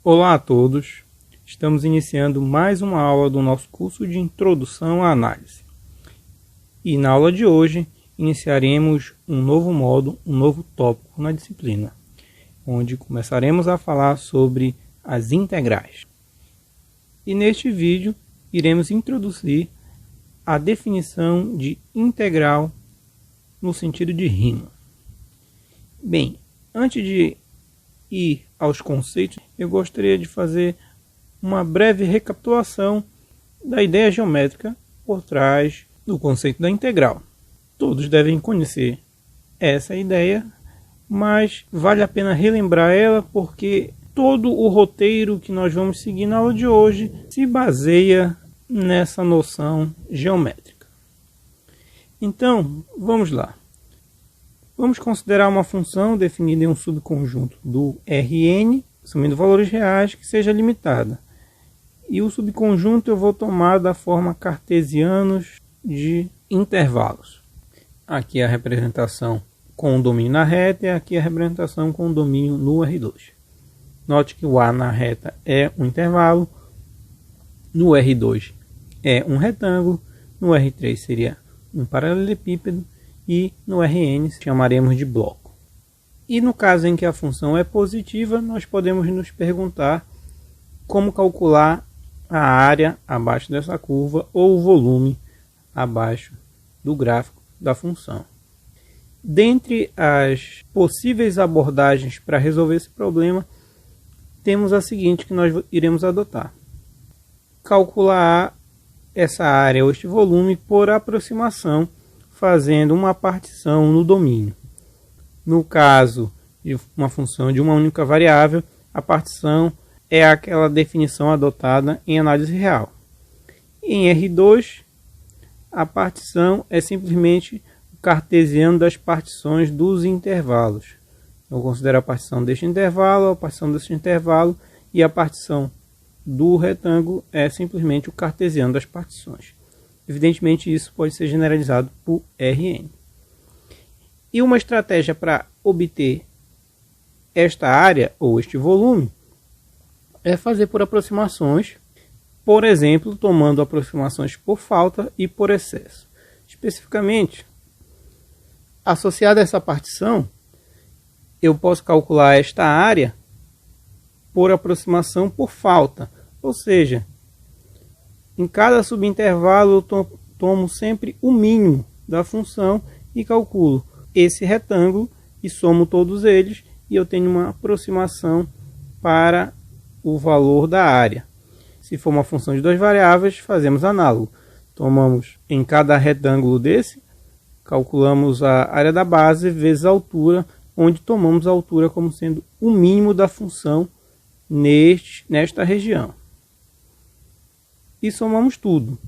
Olá a todos, estamos iniciando mais uma aula do nosso curso de Introdução à Análise. E na aula de hoje iniciaremos um novo módulo, um novo tópico na disciplina, onde começaremos a falar sobre as integrais. E neste vídeo iremos introduzir a definição de integral no sentido de rima. Bem, antes de ir aos conceitos, eu gostaria de fazer uma breve recapitulação da ideia geométrica por trás do conceito da integral. Todos devem conhecer essa ideia, mas vale a pena relembrar ela porque todo o roteiro que nós vamos seguir na aula de hoje se baseia nessa noção geométrica. Então, vamos lá. Vamos considerar uma função definida em um subconjunto do Rn, assumindo valores reais, que seja limitada. E o subconjunto eu vou tomar da forma cartesianos de intervalos. Aqui a representação com o domínio na reta e aqui a representação com o domínio no R2. Note que o A na reta é um intervalo, no R2 é um retângulo, no R3 seria um paralelepípedo, e no Rn chamaremos de bloco. E no caso em que a função é positiva, nós podemos nos perguntar como calcular a área abaixo dessa curva ou o volume abaixo do gráfico da função. Dentre as possíveis abordagens para resolver esse problema, temos a seguinte que nós iremos adotar. Calcular essa área ou este volume por aproximação, fazendo uma partição no domínio. No caso de uma função de uma única variável, a partição é aquela definição adotada em análise real. Em R2, a partição é simplesmente o cartesiano das partições dos intervalos. Eu considero a partição deste intervalo, a partição deste intervalo, e a partição do retângulo é simplesmente o cartesiano das partições. Evidentemente, isso pode ser generalizado por Rn. E uma estratégia para obter esta área ou este volume é fazer por aproximações, por exemplo, tomando aproximações por falta e por excesso. Especificamente, associada a essa partição, eu posso calcular esta área por aproximação por falta, ou seja, em cada subintervalo eu tomo sempre o mínimo da função e calculo esse retângulo e somo todos eles e eu tenho uma aproximação para o valor da área. Se for uma função de duas variáveis, fazemos análogo. Tomamos em cada retângulo desse, calculamos a área da base vezes a altura, onde tomamos a altura como sendo o mínimo da função nesta região. E somamos tudo.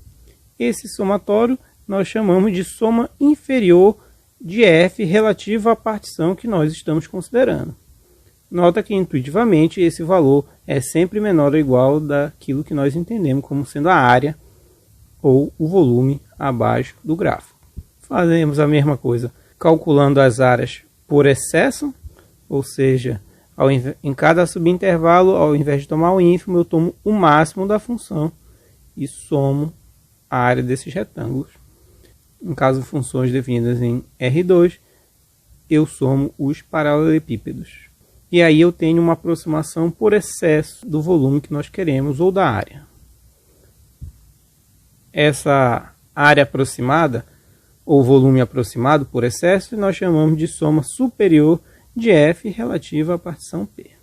Esse somatório nós chamamos de soma inferior de f relativa à partição que nós estamos considerando. Nota que intuitivamente esse valor é sempre menor ou igual daquilo que nós entendemos como sendo a área ou o volume abaixo do gráfico. Fazemos a mesma coisa calculando as áreas por excesso, ou seja, em cada subintervalo, ao invés de tomar o ínfimo, eu tomo o máximo da função e somo a área desses retângulos. Em caso de funções definidas em R2, eu somo os paralelepípedos. E aí eu tenho uma aproximação por excesso do volume que nós queremos ou da área. Essa área aproximada, ou volume aproximado por excesso, nós chamamos de soma superior de f relativa à partição P.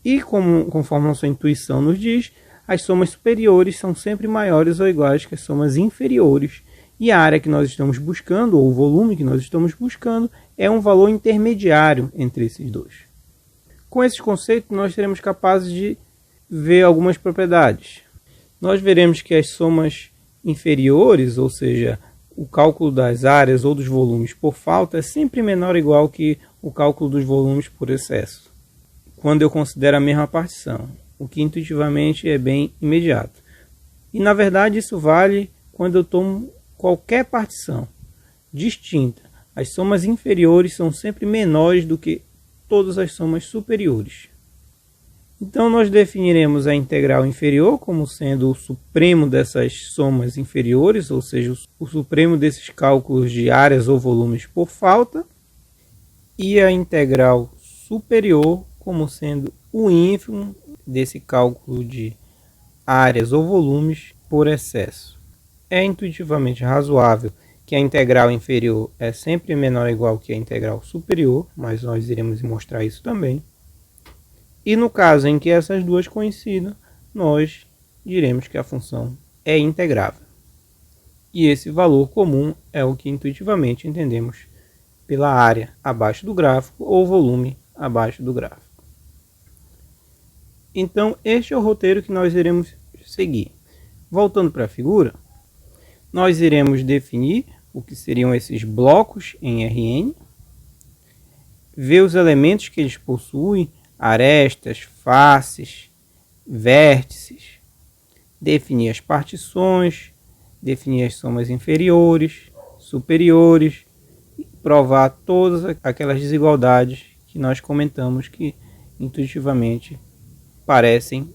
E conforme a sua intuição nos diz, as somas superiores são sempre maiores ou iguais que as somas inferiores. E a área que nós estamos buscando, ou o volume que nós estamos buscando, é um valor intermediário entre esses dois. Com esses conceitos, nós seremos capazes de ver algumas propriedades. Nós veremos que as somas inferiores, ou seja, o cálculo das áreas ou dos volumes por falta, é sempre menor ou igual que o cálculo dos volumes por excesso, quando eu considero a mesma partição, o que intuitivamente é bem imediato. E na verdade isso vale quando eu tomo qualquer partição distinta. As somas inferiores são sempre menores do que todas as somas superiores. Então nós definiremos a integral inferior como sendo o supremo dessas somas inferiores, ou seja, o supremo desses cálculos de áreas ou volumes por falta, e a integral superior como sendo o ínfimo desse cálculo de áreas ou volumes por excesso. É intuitivamente razoável que a integral inferior é sempre menor ou igual que a integral superior, mas nós iremos mostrar isso também. E no caso em que essas duas coincidam, nós diremos que a função é integrável. E esse valor comum é o que intuitivamente entendemos pela área abaixo do gráfico ou volume abaixo do gráfico. Então, este é o roteiro que nós iremos seguir. Voltando para a figura, nós iremos definir o que seriam esses blocos em Rn, ver os elementos que eles possuem, arestas, faces, vértices, definir as partições, definir as somas inferiores, superiores, e provar todas aquelas desigualdades que nós comentamos que intuitivamente parecem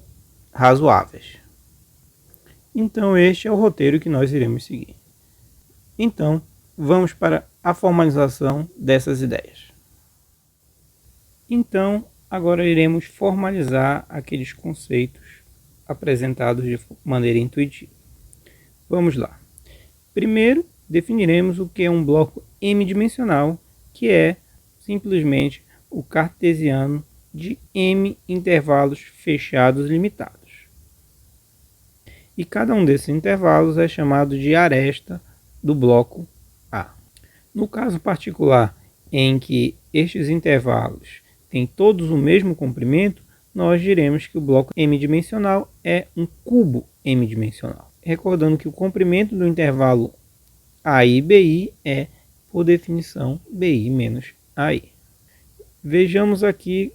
razoáveis. Então este é o roteiro que nós iremos seguir. Então vamos para a formalização dessas ideias. Então agora iremos formalizar aqueles conceitos apresentados de maneira intuitiva. Vamos lá. Primeiro, definiremos o que é um bloco m-dimensional, que é simplesmente o cartesiano de m intervalos fechados limitados. E cada um desses intervalos é chamado de aresta do bloco A. No caso particular em que estes intervalos têm todos o mesmo comprimento, nós diremos que o bloco m-dimensional é um cubo m-dimensional. Recordando que o comprimento do intervalo AI-BI é, por definição, BI menos AI. Vejamos aqui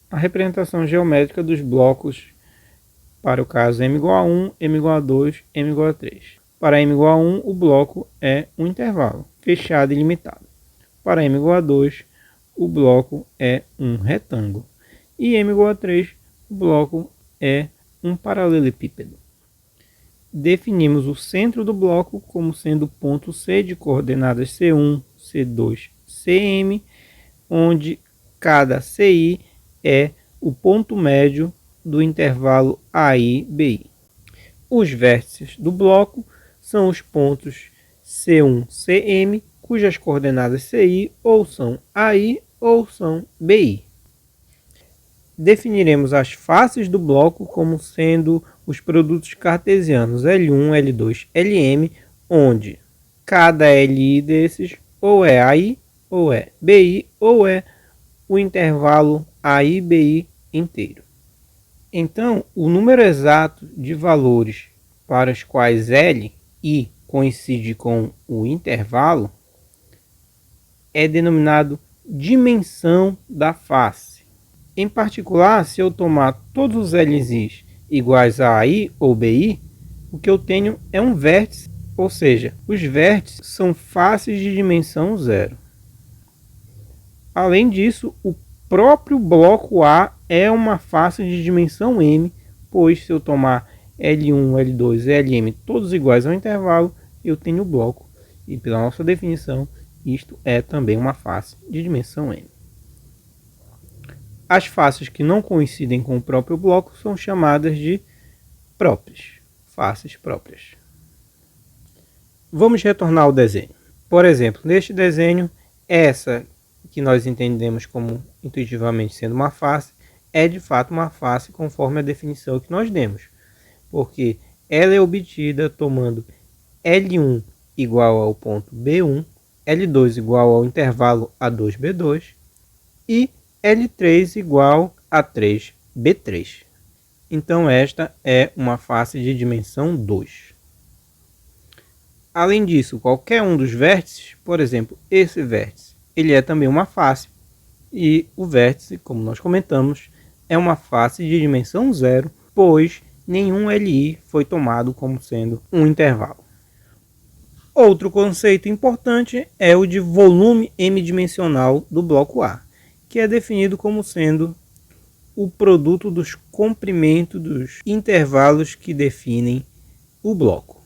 a representação geométrica dos blocos para o caso m igual a 1, m igual a 2, m igual a 3. Para m igual a 1, o bloco é um intervalo fechado e limitado. Para m igual a 2, o bloco é um retângulo. E m igual a 3, o bloco é um paralelepípedo. Definimos o centro do bloco como sendo o ponto C de coordenadas C1, C2, Cm, onde cada Ci é o ponto médio do intervalo AI-BI. Os vértices do bloco são os pontos C1, Cm, cujas coordenadas Ci ou são AI ou são BI. Definiremos as faces do bloco como sendo os produtos cartesianos L1, L2, Lm, onde cada Li desses ou é AI, ou é BI, ou é o intervalo AI-BI inteiro. Então, o número exato de valores para os quais L, I, coincide com o intervalo é denominado dimensão da face. Em particular, se eu tomar todos os L's iguais a AI ou BI, o que eu tenho é um vértice, ou seja, os vértices são faces de dimensão zero. Além disso, o próprio bloco A é uma face de dimensão m, pois se eu tomar L1, L2 e Lm todos iguais ao intervalo, eu tenho o bloco. E pela nossa definição, isto é também uma face de dimensão m. As faces que não coincidem com o próprio bloco são chamadas de próprias, faces próprias. Vamos retornar ao desenho. Por exemplo, neste desenho, essa que nós entendemos como intuitivamente sendo uma face, é de fato uma face conforme a definição que nós demos, porque ela é obtida tomando L1 igual ao ponto B1, L2 igual ao intervalo A2B2 e L3 igual a 3B3. Então esta é uma face de dimensão 2. Além disso, qualquer um dos vértices, por exemplo, esse vértice, ele é também uma face. E o vértice, como nós comentamos, é uma face de dimensão zero, pois nenhum Li foi tomado como sendo um intervalo. Outro conceito importante é o de volume m-dimensional do bloco A, que que é definido como sendo o produto dos comprimentos dos intervalos que definem o bloco.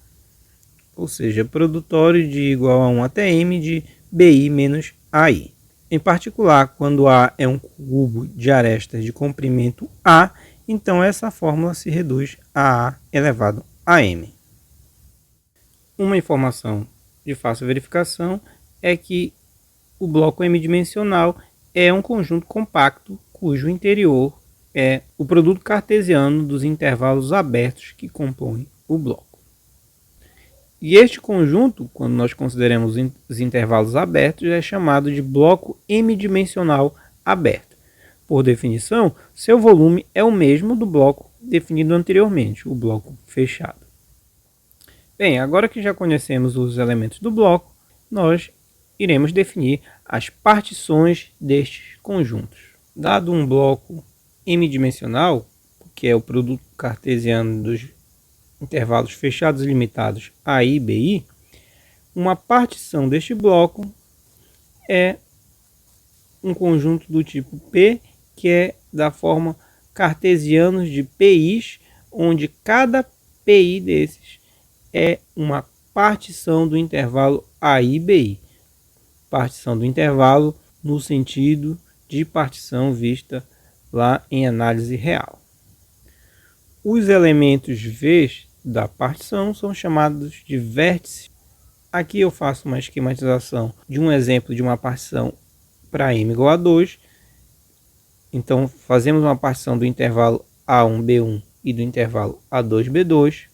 Ou seja, produtório de igual a 1 até m de BI menos AI. Em particular, quando A é um cubo de arestas de comprimento A, então essa fórmula se reduz a A elevado a m. Uma informação de fácil verificação é que o bloco m-dimensional é um conjunto compacto cujo interior é o produto cartesiano dos intervalos abertos que compõem o bloco. E este conjunto, quando nós consideramos os intervalos abertos, é chamado de bloco m-dimensional aberto. Por definição, seu volume é o mesmo do bloco definido anteriormente, o bloco fechado. Bem, agora que já conhecemos os elementos do bloco, nós iremos definir as partições destes conjuntos. Dado um bloco m-dimensional, que é o produto cartesiano dos intervalos fechados e limitados AI e BI, uma partição deste bloco é um conjunto do tipo P, que é da forma cartesianos de PIs, onde cada PI desses é uma partição do intervalo AI e BI. Partição do intervalo no sentido de partição vista lá em análise real. Os elementos V da partição são chamados de vértices. Aqui eu faço uma esquematização de um exemplo de uma partição para m igual a 2. Então fazemos uma partição do intervalo A1B1 e do intervalo A2B2.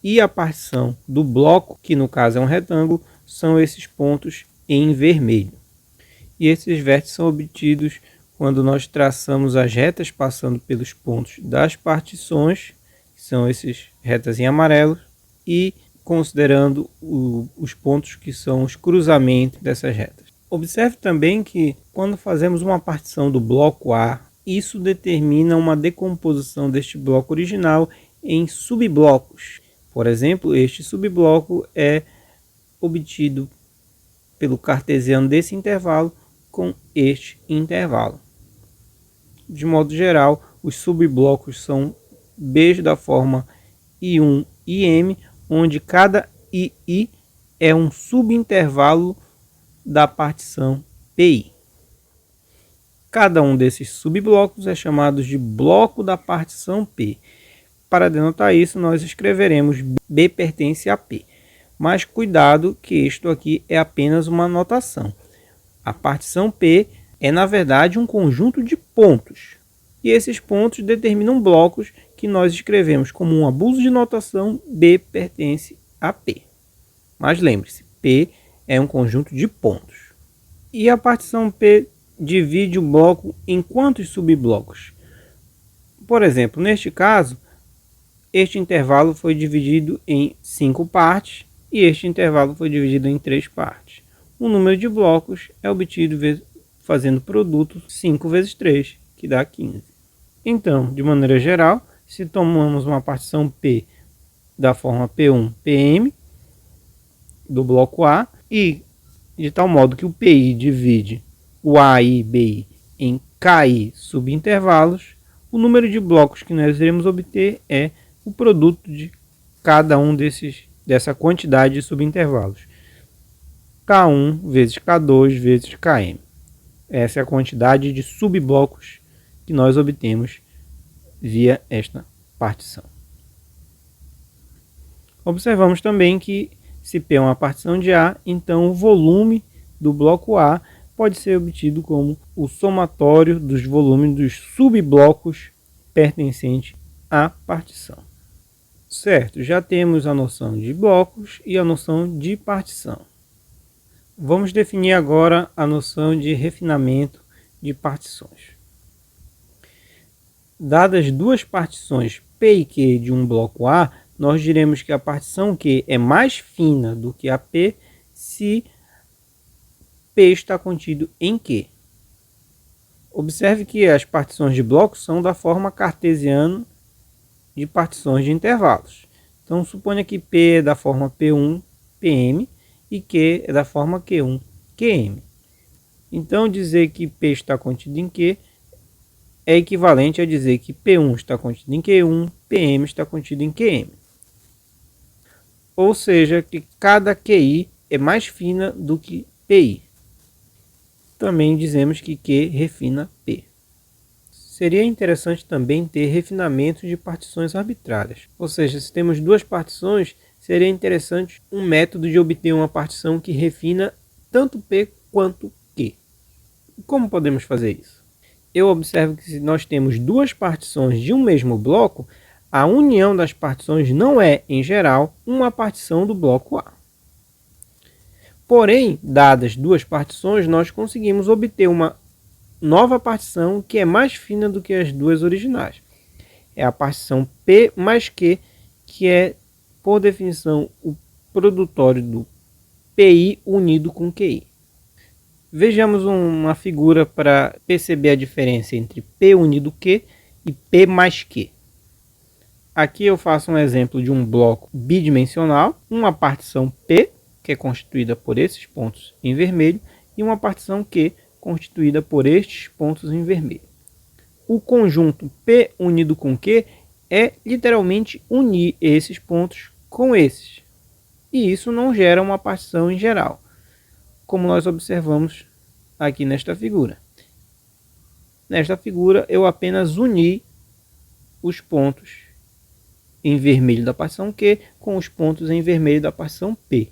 E a partição do bloco, que no caso é um retângulo, são esses pontos em vermelho. E esses vértices são obtidos quando nós traçamos as retas passando pelos pontos das partições, que são esses retas em amarelo, e considerando os pontos que são os cruzamentos dessas retas. Observe também que quando fazemos uma partição do bloco A, isso determina uma decomposição deste bloco original em subblocos. Por exemplo, este subbloco é obtido pelo cartesiano desse intervalo com este intervalo. De modo geral, os subblocos são Bs da forma I1 e M, onde cada II é um subintervalo da partição PI. Cada um desses subblocos é chamado de bloco da partição P. Para denotar isso, nós escreveremos B pertence a P. Mas cuidado que isto aqui é apenas uma notação. A partição P é, na verdade, um conjunto de pontos. E esses pontos determinam blocos que nós escrevemos como um abuso de notação B pertence a P. Mas lembre-se, P é um conjunto de pontos. E a partição P divide o bloco em quantos subblocos? Por exemplo, neste caso, este intervalo foi dividido em 5 partes e este intervalo foi dividido em 3 partes. O número de blocos é obtido fazendo produto 5 vezes 3, que dá 15. Então, de maneira geral, se tomamos uma partição P da forma P1, PM, do bloco A, e de tal modo que o PI divide o AI e BI em KI subintervalos, o número de blocos que nós iremos obter é o produto de cada um dessa quantidade de subintervalos. K1 vezes K2 vezes Km. Essa é a quantidade de subblocos que nós obtemos via esta partição. Observamos também que se P é uma partição de A, então o volume do bloco A pode ser obtido como o somatório dos volumes dos subblocos pertencentes à partição. Certo, já temos a noção de blocos e a noção de partição. Vamos definir agora a noção de refinamento de partições. Dadas duas partições P e Q de um bloco A, nós diremos que a partição Q é mais fina do que a P se P está contido em Q. Observe que as partições de blocos são da forma cartesiana de partições de intervalos. Então, suponha que P é da forma P1, PM e Q é da forma Q1, QM. Então, dizer que P está contido em Q é equivalente a dizer que P1 está contido em Q1, Pm está contido em Qm. Ou seja, que cada QI é mais fina do que PI. Também dizemos que Q refina P. Seria interessante também ter refinamento de partições arbitrárias. Ou seja, se temos duas partições, seria interessante um método de obter uma partição que refina tanto P quanto Q. Como podemos fazer isso? Eu observo que se nós temos duas partições de um mesmo bloco, a união das partições não é, em geral, uma partição do bloco A. Porém, dadas duas partições, nós conseguimos obter uma nova partição que é mais fina do que as duas originais. É a partição P mais Q, que é, por definição, o produtório do PI unido com QI. Vejamos uma figura para perceber a diferença entre P unido Q e P mais Q. Aqui eu faço um exemplo de um bloco bidimensional, uma partição P, que é constituída por esses pontos em vermelho, e uma partição Q, constituída por estes pontos em vermelho. O conjunto P unido com Q é literalmente unir esses pontos com esses. E isso não gera uma partição em geral, como nós observamos aqui nesta figura. Nesta figura eu apenas uni os pontos em vermelho da partição Q com os pontos em vermelho da partição P.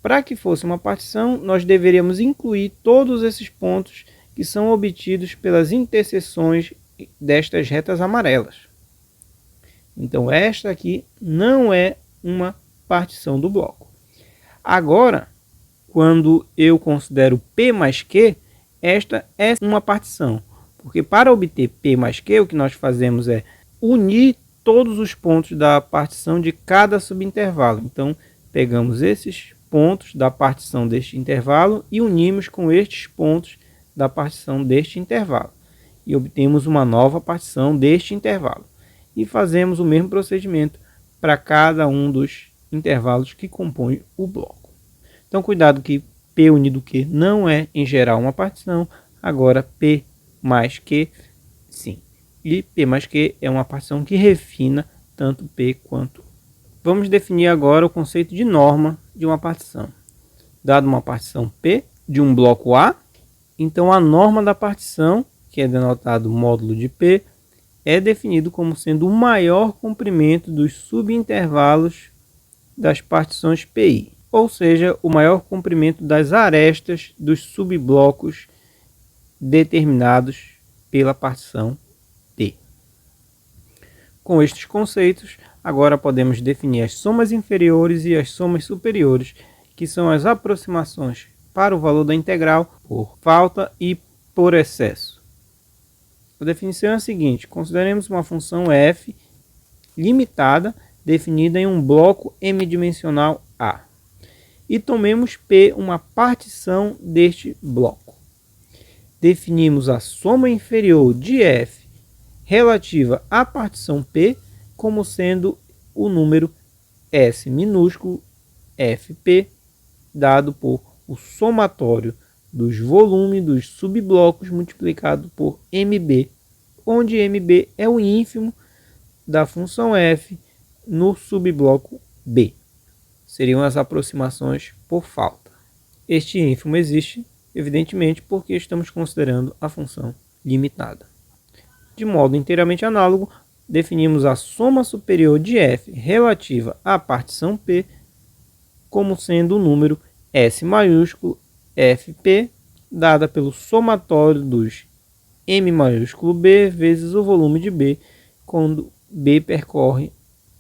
Para que fosse uma partição, nós deveríamos incluir todos esses pontos que são obtidos pelas interseções destas retas amarelas. Então esta aqui não é uma partição do bloco. Agora, quando eu considero P mais Q, esta é uma partição. Porque para obter P mais Q, o que nós fazemos é unir todos os pontos da partição de cada subintervalo. Então, pegamos esses pontos da partição deste intervalo e unimos com estes pontos da partição deste intervalo. E obtemos uma nova partição deste intervalo. E fazemos o mesmo procedimento para cada um dos intervalos que compõem o bloco. Então, cuidado que P unido Q não é, em geral, uma partição. Agora, P mais Q, sim. E P mais Q é uma partição que refina tanto P quanto. Vamos definir agora o conceito de norma de uma partição. Dado uma partição P de um bloco A, então a norma da partição, que é denotado módulo de P, é definido como sendo o maior comprimento dos subintervalos das partições PI, ou seja, o maior comprimento das arestas dos subblocos determinados pela partição P. Com estes conceitos, agora podemos definir as somas inferiores e as somas superiores, que são as aproximações para o valor da integral por falta e por excesso. A definição é a seguinte: consideremos uma função f limitada definida em um bloco m-dimensional A e tomemos P uma partição deste bloco. Definimos a soma inferior de f relativa à partição P como sendo o número S minúsculo Fp, dado por o somatório dos volumes dos subblocos multiplicado por mb, onde mb é o ínfimo da função f no subbloco B. Seriam as aproximações por falta. Este ínfimo existe, evidentemente, porque estamos considerando a função limitada. De modo inteiramente análogo, definimos a soma superior de f relativa à partição P como sendo o número S maiúsculo Fp, dada pelo somatório dos M maiúsculo B vezes o volume de B, quando B percorre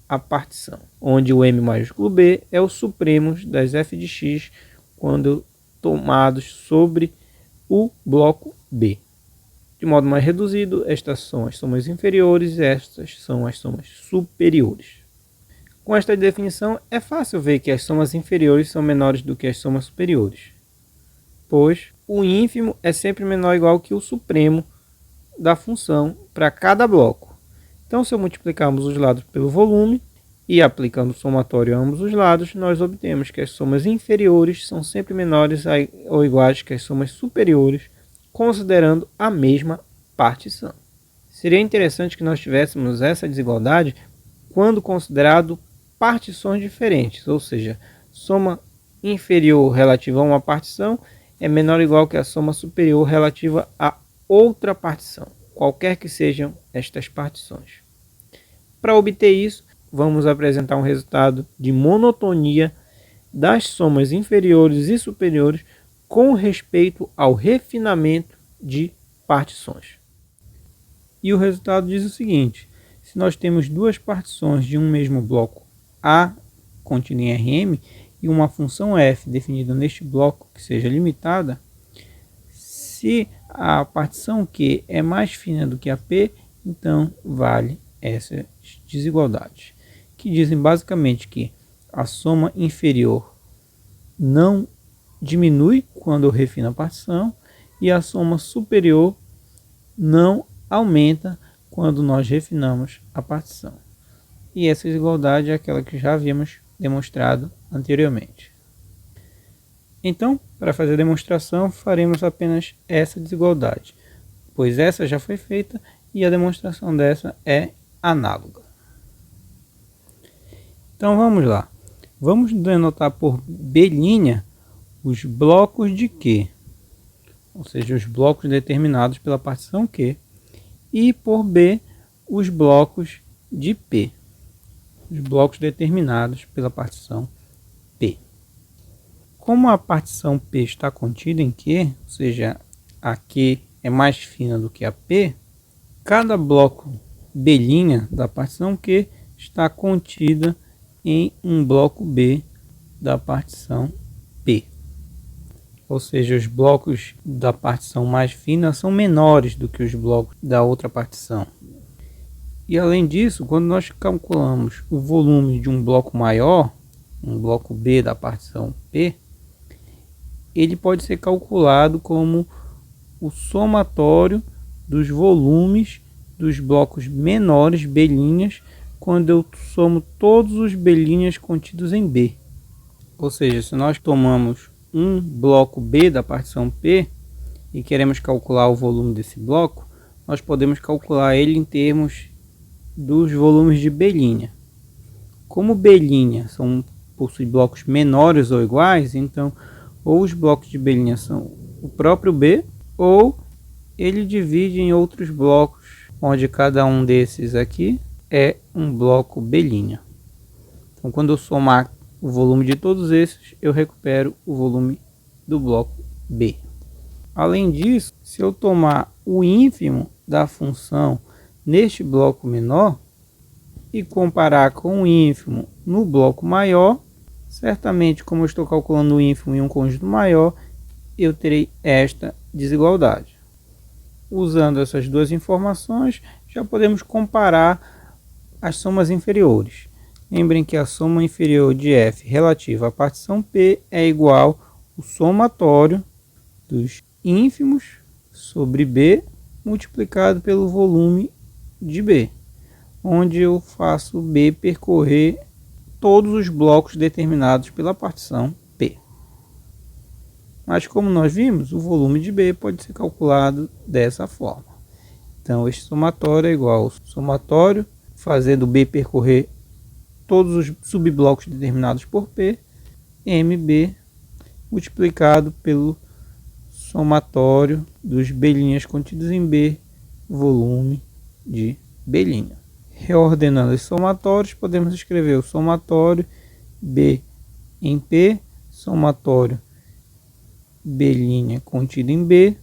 a partição, onde o M maiúsculo B é o supremo das f de x quando tomados sobre o bloco B. De modo mais reduzido, estas são as somas inferiores e estas são as somas superiores. Com esta definição, é fácil ver que as somas inferiores são menores do que as somas superiores, pois o ínfimo é sempre menor ou igual que o supremo da função para cada bloco. Então, se eu multiplicarmos os lados pelo volume, E aplicando o somatório a ambos os lados, nós obtemos que as somas inferiores são sempre menores ou iguais que as somas superiores, considerando a mesma partição. Seria interessante que nós tivéssemos essa desigualdade quando considerado partições diferentes, ou seja, soma inferior relativa a uma partição é menor ou igual que a soma superior relativa a outra partição, qualquer que sejam estas partições. Para obter isso, vamos apresentar um resultado de monotonia das somas inferiores e superiores com respeito ao refinamento de partições. E o resultado diz o seguinte: se nós temos duas partições de um mesmo bloco A contida em Rm e uma função f definida neste bloco que seja limitada, se a partição Q é mais fina do que a P, então vale essas desigualdades, que dizem basicamente que a soma inferior não diminui quando eu refino a partição e a soma superior não aumenta quando nós refinamos a partição. E essa desigualdade é aquela que já havíamos demonstrado anteriormente. Então, para fazer a demonstração, faremos apenas essa desigualdade, pois essa já foi feita e a demonstração dessa é análoga. Então vamos lá. Vamos denotar por B' os blocos de Q, ou seja, os blocos determinados pela partição Q, e por B os blocos de P, os blocos determinados pela partição P. Como a partição P está contida em Q, ou seja, a Q é mais fina do que a P, cada bloco B' da partição Q está contida em um bloco B da partição P. Ou seja, os blocos da partição mais fina são menores do que os blocos da outra partição. E além disso, quando nós calculamos o volume de um bloco maior, um bloco B da partição P, ele pode ser calculado como o somatório dos volumes dos blocos menores B' quando eu somo todos os B' contidos em B. Ou seja, se nós tomamos um bloco B da partição P e queremos calcular o volume desse bloco, nós podemos calcular ele em termos dos volumes de B'. Como B' possui blocos menores ou iguais, então ou os blocos de B' são o próprio B, ou ele divide em outros blocos, onde cada um desses aqui é um bloco B'. Então, quando eu somar o volume de todos esses, eu recupero o volume do bloco B. Além disso, se eu tomar o ínfimo da função neste bloco menor e comparar com o ínfimo no bloco maior, certamente, como eu estou calculando o ínfimo em um conjunto maior, eu terei esta desigualdade. Usando essas duas informações, já podemos comparar as somas inferiores. Lembrem que a soma inferior de f relativa à partição P é igual ao somatório dos ínfimos sobre B multiplicado pelo volume de B, onde eu faço B percorrer todos os blocos determinados pela partição P. Mas como nós vimos, o volume de B pode ser calculado dessa forma. Então este somatório é igual ao somatório fazendo B percorrer todos os subblocos determinados por P, MB, multiplicado pelo somatório dos B' contidos em B, volume de B'. Reordenando esses somatórios, podemos escrever o somatório B em P, somatório B' contido em B,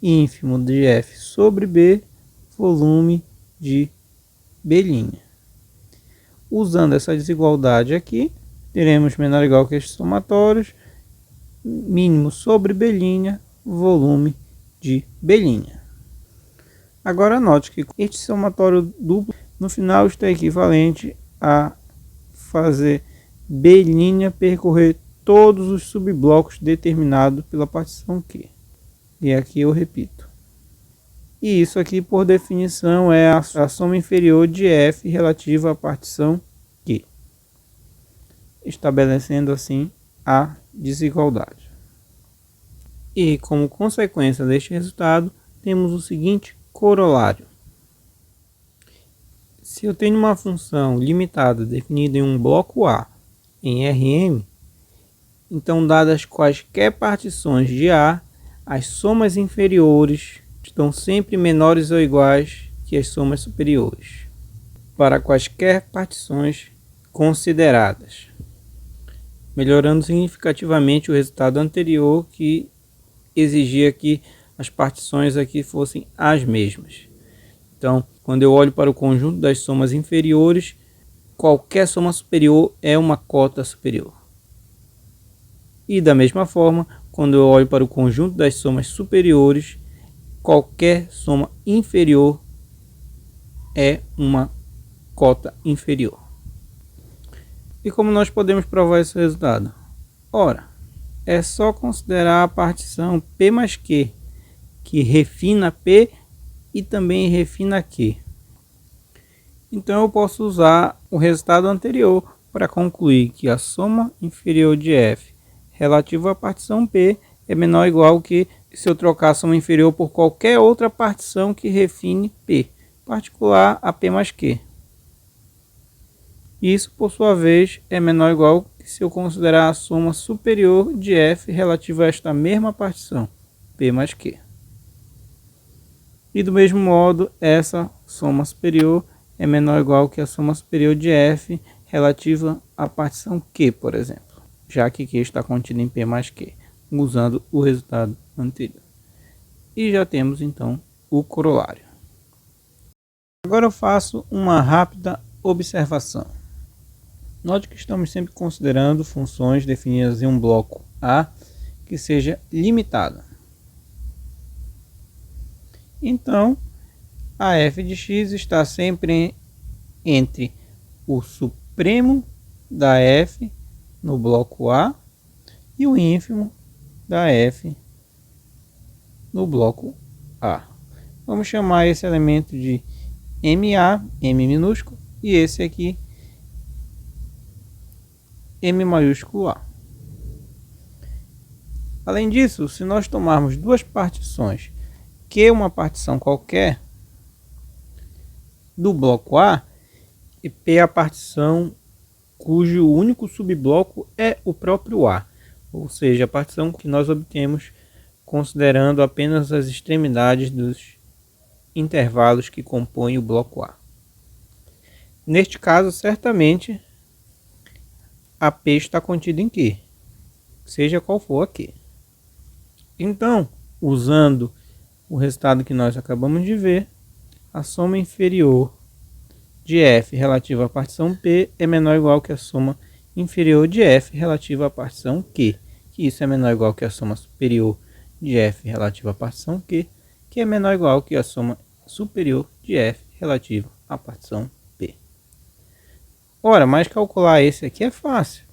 ínfimo de F sobre B, volume de B'. Usando essa desigualdade aqui, teremos menor ou igual que estes somatórios, mínimo sobre B', volume de B'. Agora note que este somatório duplo no final está equivalente a fazer B' percorrer todos os subblocos determinados pela partição Q. E aqui eu repito. E isso aqui, por definição, é a soma inferior de f relativa à partição Q, estabelecendo assim a desigualdade. E como consequência deste resultado, temos o seguinte corolário. Se eu tenho uma função limitada definida em um bloco A em Rm, então, dadas quaisquer partições de A, as somas inferiores estão sempre menores ou iguais que as somas superiores, para quaisquer partições consideradas, melhorando significativamente o resultado anterior, que exigia que as partições aqui fossem as mesmas. Então, quando eu olho para o conjunto das somas inferiores, qualquer soma superior é uma cota superior. E da mesma forma, quando eu olho para o conjunto das somas superiores, qualquer soma inferior é uma cota inferior. E como nós podemos provar esse resultado? Ora, é só considerar a partição P mais Q, que refina P e também refina Q. Então eu posso usar o resultado anterior para concluir que a soma inferior de f relativa à partição P é menor ou igual que se eu trocar a soma inferior por qualquer outra partição que refine P, particular a P mais Q. Isso, por sua vez, é menor ou igual que se eu considerar a soma superior de f relativa a esta mesma partição, P mais Q. E do mesmo modo, essa soma superior é menor ou igual que a soma superior de f relativa à partição Q, por exemplo, já que Q está contido em P mais Q, usando o resultado anterior. E já temos então o corolário. Agora eu faço uma rápida observação. Note que estamos sempre considerando funções definidas em um bloco A que seja limitada. Então, a f de x está sempre entre o supremo da f no bloco A e o ínfimo da f no bloco A. Vamos chamar esse elemento de MA, M minúsculo, e esse aqui M maiúsculo A. Além disso, se nós tomarmos duas partições, Q é uma partição qualquer do bloco A e P é a partição cujo único subbloco é o próprio A, ou seja, a partição que nós obtemos considerando apenas as extremidades dos intervalos que compõem o bloco A. Neste caso, certamente, a P está contida em Q, seja qual for a Q. Então, usando o resultado que nós acabamos de ver, a soma inferior de f relativa à partição P é menor ou igual que a soma inferior de f relativa à partição Q, que isso é menor ou igual que a soma superior de f relativa à partição Q, que é menor ou igual que a soma superior de f relativa à partição P. Ora, mas calcular esse aqui é fácil.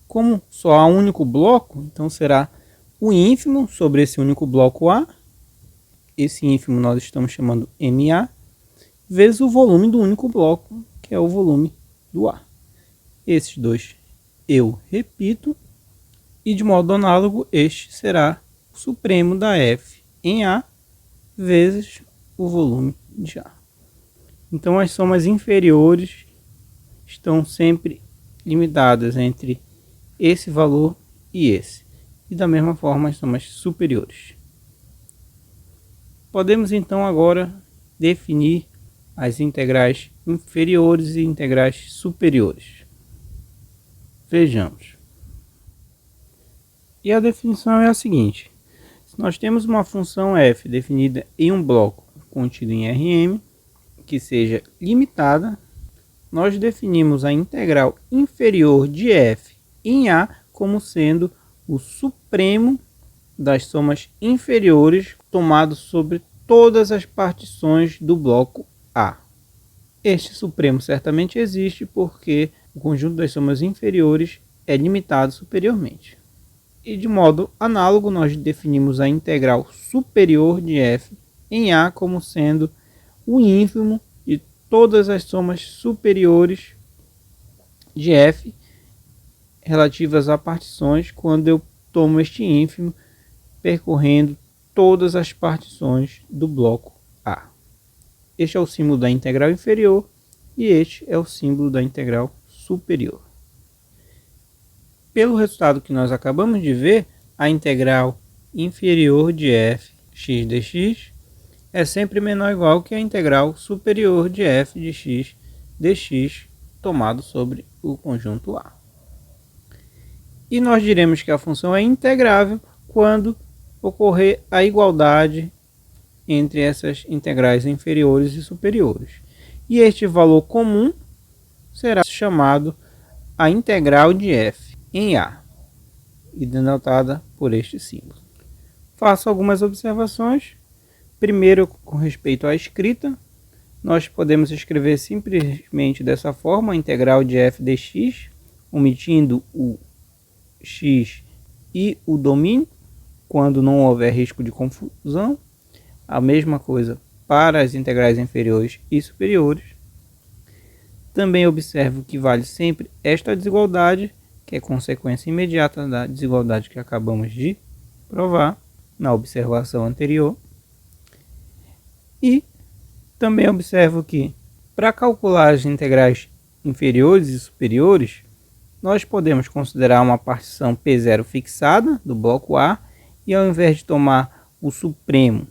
Como só há um único bloco, então será o ínfimo sobre esse único bloco A. Esse ínfimo nós estamos chamando MA, vezes o volume do único bloco, que é o volume do A. Esses dois eu repito, e de modo análogo, este será o supremo da F em A, vezes o volume de A. Então as somas inferiores estão sempre limitadas entre esse valor e esse. E da mesma forma as somas superiores. Podemos então agora definir as integrais inferiores e integrais superiores. Vejamos. E a definição é a seguinte. Se nós temos uma função f definida em um bloco contido em Rm, que seja limitada, nós definimos a integral inferior de f em A como sendo o supremo das somas inferiores tomado sobre todas as partições do bloco A. Este supremo certamente existe porque o conjunto das somas inferiores é limitado superiormente. E de modo análogo nós definimos a integral superior de f em A como sendo o ínfimo de todas as somas superiores de f relativas a partições quando eu tomo este ínfimo percorrendo todas as partições do bloco A. Este é o símbolo da integral inferior e este é o símbolo da integral superior. Pelo resultado que nós acabamos de ver, a integral inferior de f x dx é sempre menor ou igual que a integral superior de f de x dx tomado sobre o conjunto A. E nós diremos que a função é integrável quando ocorrer a igualdade entre essas integrais inferiores e superiores. E este valor comum será chamado a integral de f em A, e denotada por este símbolo. Faço algumas observações. Primeiro, com respeito à escrita, nós podemos escrever simplesmente dessa forma, a integral de f dx, omitindo o x e o domínio, quando não houver risco de confusão. A mesma coisa para as integrais inferiores e superiores. Também observo que vale sempre esta desigualdade, que é consequência imediata da desigualdade que acabamos de provar na observação anterior. E também observo que, para calcular as integrais inferiores e superiores, nós podemos considerar uma partição P0 fixada do bloco A, e ao invés de tomar o supremo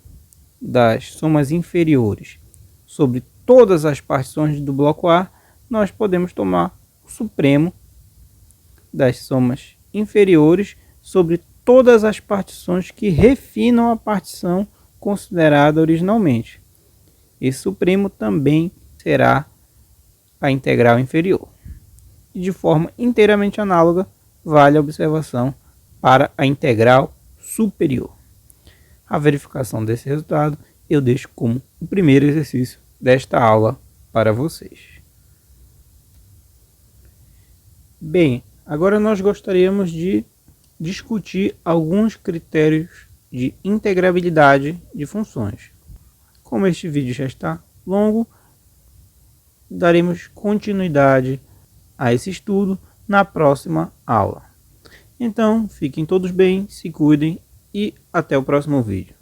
das somas inferiores sobre todas as partições do bloco A, nós podemos tomar o supremo das somas inferiores sobre todas as partições que refinam a partição considerada originalmente. Esse supremo também será a integral inferior. E de forma inteiramente análoga, vale a observação para a integral superior. A verificação desse resultado eu deixo como o primeiro exercício desta aula para vocês. Bem, agora nós gostaríamos de discutir alguns critérios de integrabilidade de funções. Como este vídeo já está longo, daremos continuidade a esse estudo na próxima aula. Então, fiquem todos bem, se cuidem e até o próximo vídeo.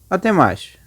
Até mais!